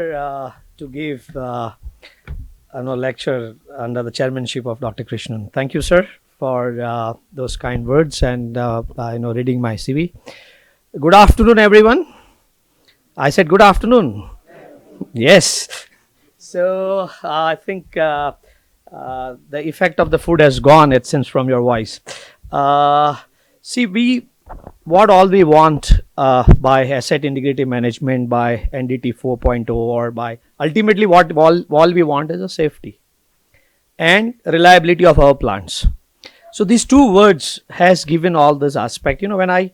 To give a lecture under the chairmanship of Dr. Krishnan. Thank you, sir, for those kind words and reading my CV. Good afternoon, everyone. I said good afternoon. Yes. So I think the effect of the food has gone, it seems, from your voice. What all we want by asset integrity management, by NDT 4.0, or by ultimately what all we want is a safety and reliability of our plants. So these two words has given all this aspect. When I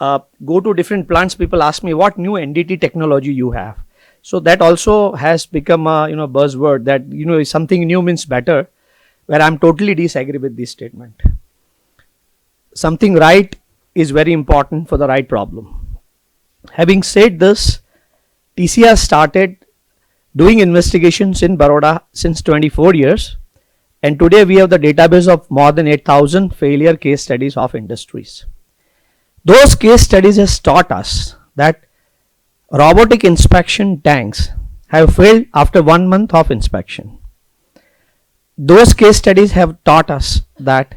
go to different plants, people ask me what new NDT technology you have. So that also has become a buzzword that something new means better, where I'm totally disagree with this statement. Something right is very important for the right problem. Having said this, TCR started doing investigations in Baroda since 24 years, and today we have the database of more than 8,000 failure case studies of industries. Those case studies has taught us that robotic inspection tanks have failed after 1 month of inspection. Those case studies have taught us that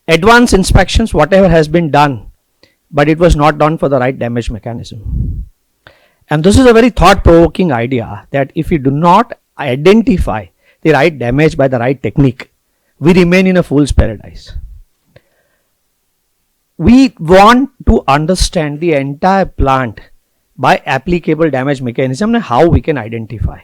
advanced inspections, whatever has been done, but it was not done for the right damage mechanism. And this is a very thought-provoking idea, that if we do not identify the right damage by the right technique, we remain in a fool's paradise. We want to understand the entire plant by applicable damage mechanism and how we can identify.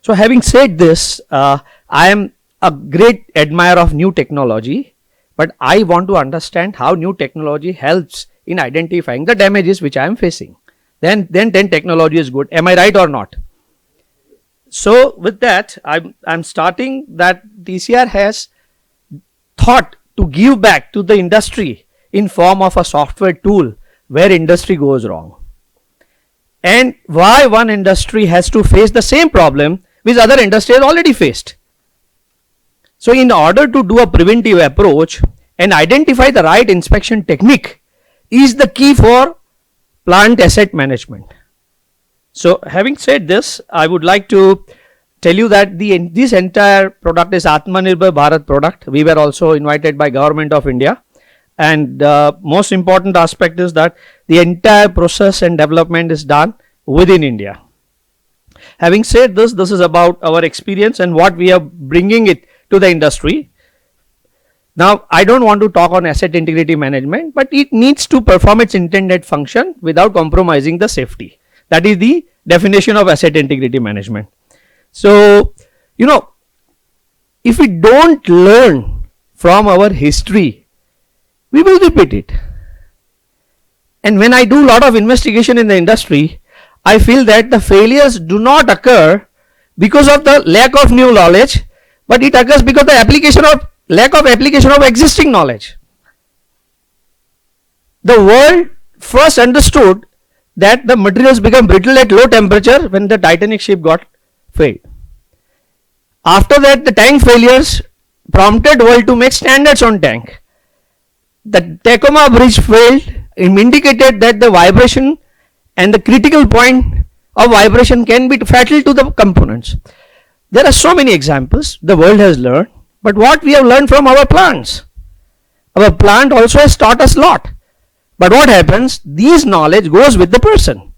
So having said this, I am a great admirer of new technology, but I want to understand how new technology helps in identifying the damages which I am facing. Then technology is good. Am I right or not? So with that, I'm starting that TCR has thought to give back to the industry in form of a software tool where industry goes wrong. And why one industry has to face the same problem which other industry has already faced. So in order to do a preventive approach and identify the right inspection technique is the key for plant asset management. So having said this, I would like to tell you that this entire product is Atmanirbhar Bharat product. We were also invited by Government of India, and most important aspect is that the entire process and development is done within India. Having said this, this is about our experience and what we are bringing it to the industry. Now, I don't want to talk on asset integrity management, but it needs to perform its intended function without compromising the safety. That is the definition of asset integrity management. So, if we don't learn from our history, we will repeat it. And when I do a lot of investigation in the industry, I feel that the failures do not occur because of the lack of new knowledge, but it occurs because the lack of application of existing knowledge. The world first understood that the materials become brittle at low temperature when the Titanic ship got failed. After that, the tank failures prompted world to make standards on tank. The Tacoma bridge failed, it indicated that the vibration and the critical point of vibration can be fatal to the components. There are so many examples the world has learned, but what we have learned from our plants. Our plant also has taught us a lot. But what happens? This knowledge goes with the person.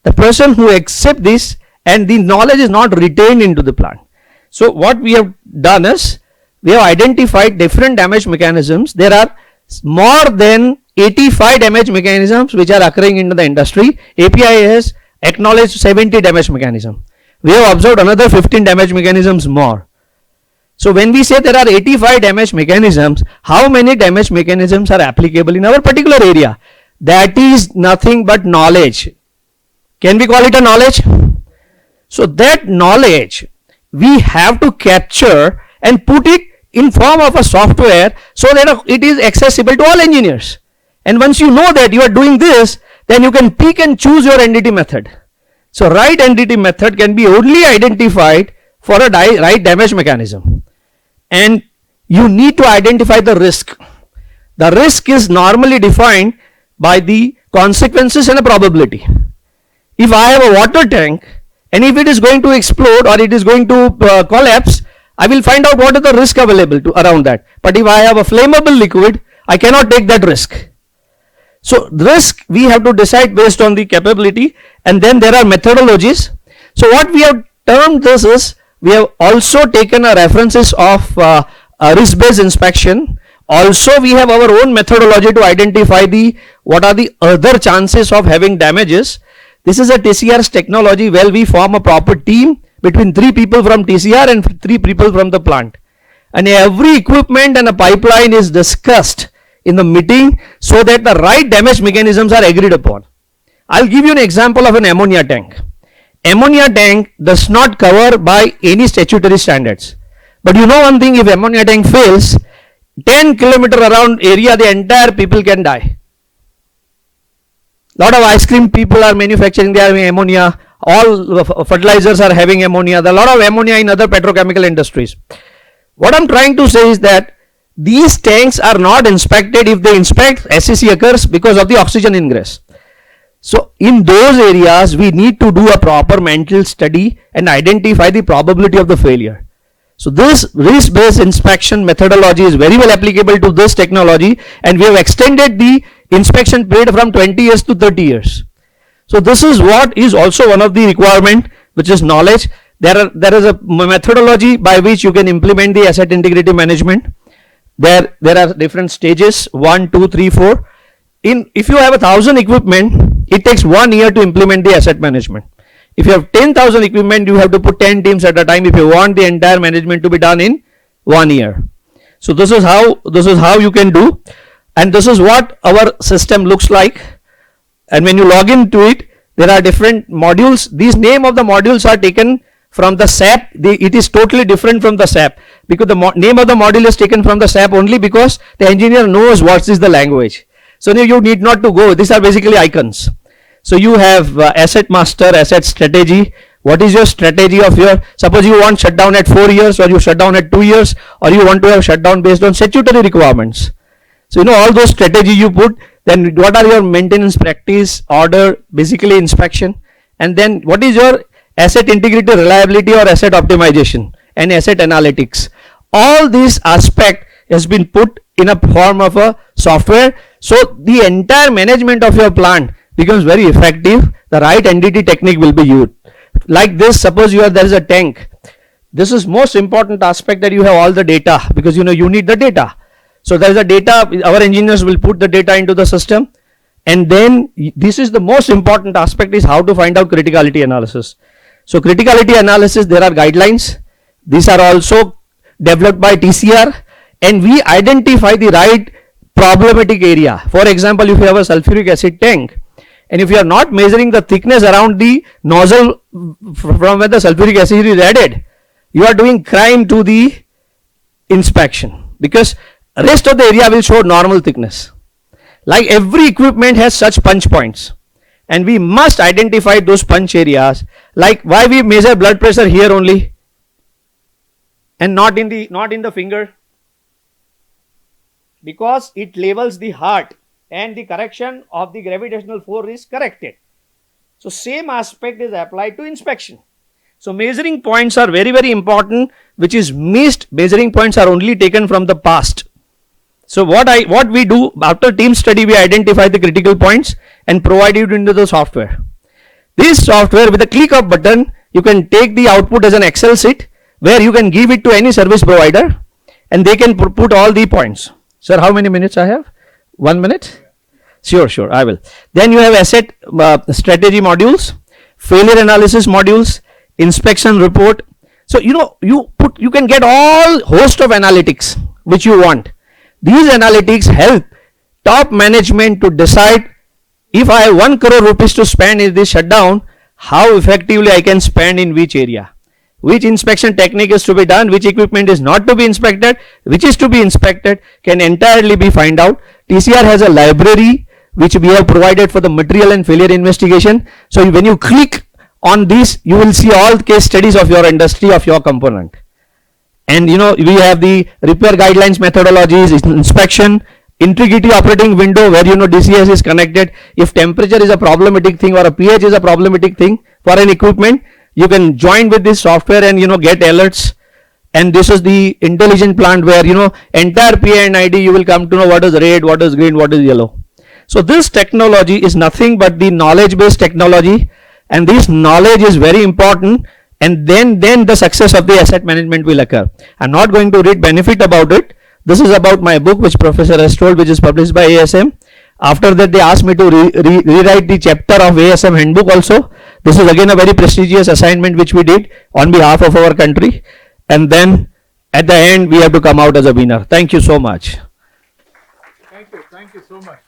The person who accepts this, and the knowledge is not retained into the plant. So what we have done is, we have identified different damage mechanisms. There are more than 85 damage mechanisms which are occurring in the industry. API has acknowledged 70 damage mechanisms. We have observed another 15 damage mechanisms more. So when we say there are 85 damage mechanisms, how many damage mechanisms are applicable in our particular area? That is nothing but knowledge. Can we call it a knowledge? So that knowledge we have to capture and put it in form of a software so that it is accessible to all engineers. And once you know that you are doing this, then you can pick and choose your NDT method. So right NDT method can be only identified for a right damage mechanism. And you need to identify the risk. The risk is normally defined by the consequences and a probability. If I have a water tank And if it is going to explode or it is going to collapse, I will find out what is the risk available around that. But if I have a flammable liquid, I cannot take that risk. So risk we have to decide based on the capability, and then there are methodologies. So what we have termed this is, we have also taken a references of risk-based inspection. Also we have our own methodology to identify what are the other chances of having damages. This is a TCR's technology where we form a proper team between 3 people from TCR and 3 people from the plant, and every equipment and a pipeline is discussed in the meeting so that the right damage mechanisms are agreed upon. I'll give you an example of an ammonia tank. Ammonia tank does not cover by any statutory standards. But you know one thing, if ammonia tank fails, 10 kilometer around area, the entire people can die. Lot of ice cream people are manufacturing their ammonia. All fertilizers are having ammonia. There are a lot of ammonia in other petrochemical industries. What I'm trying to say is that these tanks are not inspected. If they inspect, SCC occurs because of the oxygen ingress. So in those areas, we need to do a proper mental study and identify the probability of the failure. So this risk-based inspection methodology is very well applicable to this technology, and we have extended the inspection period from 20 years to 30 years. So this is what is also one of the requirement, which is knowledge. There is a methodology by which you can implement the asset integrity management. There are different stages, 1, 2, 3, 4. If you have 1,000 equipment, it takes 1 year to implement the asset management. If you have 10,000 equipment, you have to put 10 teams at a time if you want the entire management to be done in 1 year. So this is how you can do, and this is what our system looks like. And when you log into it, there are different modules. These name of the modules are taken from the SAP. It is totally different from the SAP, because the name of the module is taken from the SAP only because the engineer knows what is the language. So you need not to go. These are basically icons. So you have asset master, asset strategy. What is your strategy of your, suppose you want shutdown at 4 years, or you shut down at 2 years, or you want to have shutdown based on statutory requirements. So all those strategy you put, then what are your maintenance practice, order, basically inspection, and then what is your asset integrity, reliability, or asset optimization and asset analytics. All these aspect has been put in a form of a software. So the entire management of your plant becomes very effective. The right entity technique will be used. Like this, suppose there is a tank. This is most important aspect, that you have all the data, because you need the data. So there is a data, our engineers will put the data into the system, and then this is the most important aspect, is how to find out criticality analysis. So criticality analysis, there are guidelines. These are also developed by TCR, and we identify the right problematic area. For example, if you have a sulfuric acid tank, and if you are not measuring the thickness around the nozzle from where the sulfuric acid is added, you are doing crime to the inspection, because rest of the area will show normal thickness. Like every equipment has such punch points, and we must identify those punch areas. Like why we measure blood pressure here only and not in the finger? Because it levels the heart, and the correction of the gravitational force is corrected. So same aspect is applied to inspection. So measuring points are very, very important, which is missed. Measuring points are only taken from the past. So what we do, after team study, we identify the critical points and provide it into the software. This software, with a click of button, you can take the output as an Excel sheet, where you can give it to any service provider, and they can put all the points. Sir, how many minutes I have? 1 minute? Sure, I will. Then you have asset strategy modules, failure analysis modules, inspection report. So you can get all host of analytics which you want. These analytics help top management to decide, if I have 1 crore rupees to spend in this shutdown, how effectively I can spend in which area, which inspection technique is to be done, which equipment is not to be inspected, which is to be inspected, can entirely be find out. TCR has a library which we have provided for the material and failure investigation. So when you click on this, you will see all case studies of your industry, of your component. And we have the repair guidelines, methodologies, inspection, integrity operating window, where DCS is connected. If temperature is a problematic thing or a pH is a problematic thing for an equipment, you can join with this software and get alerts. And this is the intelligent plant where entire PI and ID you will come to know what is red, what is green, what is yellow. So this technology is nothing but the knowledge based technology, and this knowledge is very important, and then the success of the asset management will occur. I'm not going to read benefit about it. This is about my book which professor has told, which is published by ASM. After that they asked me to rewrite the chapter of ASM handbook also. This is again a very prestigious assignment which we did on behalf of our country, and then at the end we have to come out as a winner. Thank you so much. Thank you so much.